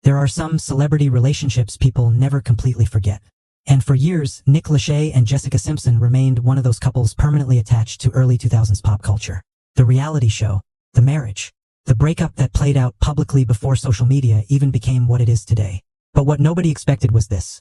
there are some celebrity relationships people never completely forget. And for years, Nick Lachey and Jessica Simpson remained one of those couples permanently attached to early 2000s pop culture. The reality show, the marriage, the breakup that played out publicly before social media even became what it is today. But what nobody expected was this.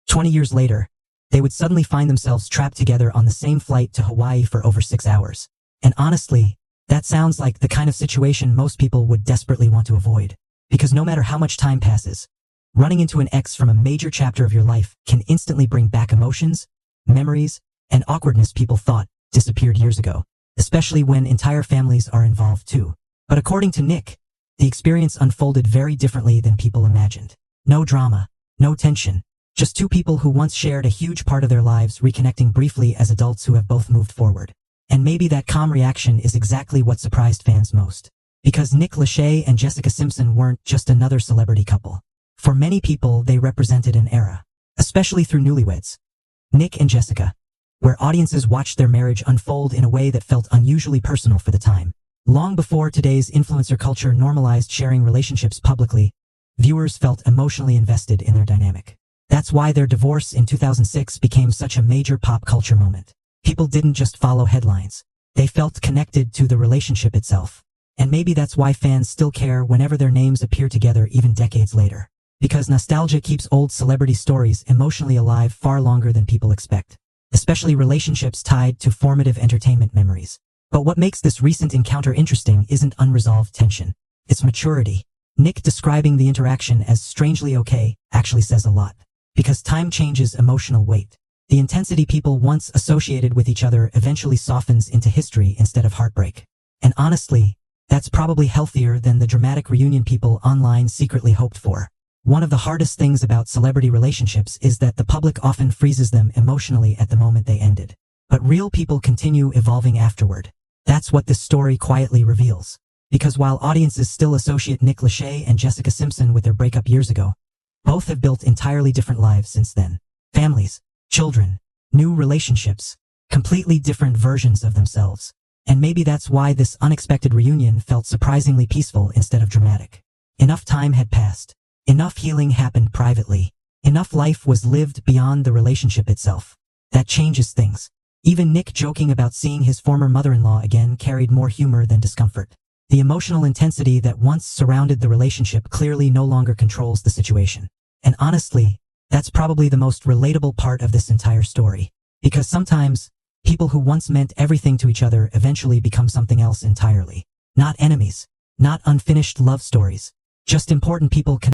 20 years later, they would suddenly find themselves trapped together on the same flight to Hawaii for over 6 hours. And honestly, that sounds like the kind of situation most people would desperately want to avoid. Because no matter how much time passes, running into an ex from a major chapter of your life can instantly bring back emotions, memories, and awkwardness people thought disappeared years ago, especially when entire families are involved too. But according to Nick, the experience unfolded very differently than people imagined. No drama, no tension, just two people who once shared a huge part of their lives reconnecting briefly as adults who have both moved forward. And maybe that calm reaction is exactly what surprised fans most. Because Nick Lachey and Jessica Simpson weren't just another celebrity couple. For many people, they represented an era, especially through Newlyweds, Nick and Jessica, where audiences watched their marriage unfold in a way that felt unusually personal for the time. Long before today's influencer culture normalized sharing relationships publicly, viewers felt emotionally invested in their dynamic. That's why their divorce in 2006 became such a major pop culture moment. People didn't just follow headlines. They felt connected to the relationship itself. And maybe that's why fans still care whenever their names appear together even decades later. Because nostalgia keeps old celebrity stories emotionally alive far longer than people expect, especially relationships tied to formative entertainment memories. But what makes this recent encounter interesting isn't unresolved tension. It's maturity. Nick describing the interaction as strangely okay actually says a lot. Because time changes emotional weight. The intensity people once associated with each other eventually softens into history instead of heartbreak. And honestly, that's probably healthier than the dramatic reunion people online secretly hoped for. One of the hardest things about celebrity relationships is that the public often freezes them emotionally at the moment they ended. But real people continue evolving afterward. That's what this story quietly reveals. Because while audiences still associate Nick Lachey and Jessica Simpson with their breakup years ago, both have built entirely different lives since then. Families, children, new relationships, completely different versions of themselves. And maybe that's why this unexpected reunion felt surprisingly peaceful instead of dramatic. Enough time had passed. Enough healing happened privately. Enough life was lived beyond the relationship itself. That changes things. Even Nick joking about seeing his former mother-in-law again carried more humor than discomfort. The emotional intensity that once surrounded the relationship clearly no longer controls the situation. And honestly, that's probably the most relatable part of this entire story. Because sometimes, people who once meant everything to each other eventually become something else entirely. Not enemies. Not unfinished love stories. Just important people